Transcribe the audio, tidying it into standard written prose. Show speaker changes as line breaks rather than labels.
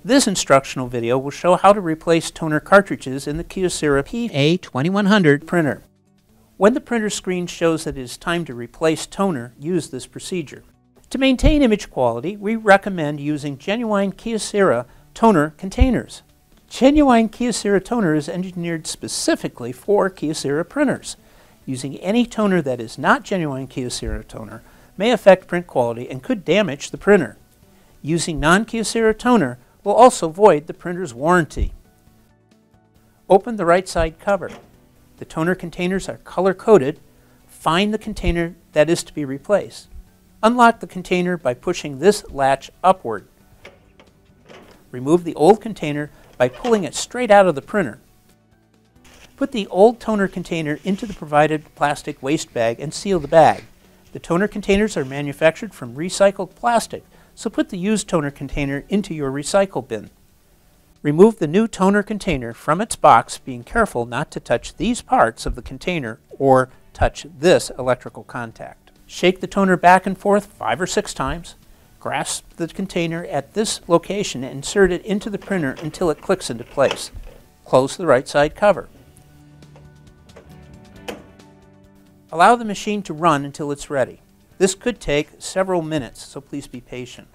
This instructional video will show how to replace toner cartridges in the Kyocera PA2100 printer. When the printer screen shows that it is time to replace toner, use this procedure. To maintain image quality, we recommend using genuine Kyocera toner containers. Genuine Kyocera toner is engineered specifically for Kyocera printers. Using any toner that is not genuine Kyocera toner may affect print quality and could damage the printer. Using non-Kyocera toner will also void the printer's warranty. Open the right side cover. The toner containers are color-coded. Find the container that is to be replaced. Unlock the container by pushing this latch upward. Remove the old container by pulling it straight out of the printer. Put the old toner container into the provided plastic waste bag and seal the bag. The toner containers are manufactured from recycled plastic, so put the used toner container into your recycle bin. Remove the new toner container from its box, being careful not to touch these parts of the container or touch this electrical contact. Shake the toner back and forth 5 or 6 times. Grasp the container at this location and insert it into the printer until it clicks into place. Close the right side cover. Allow the machine to run until it's ready. This could take several minutes, so please be patient.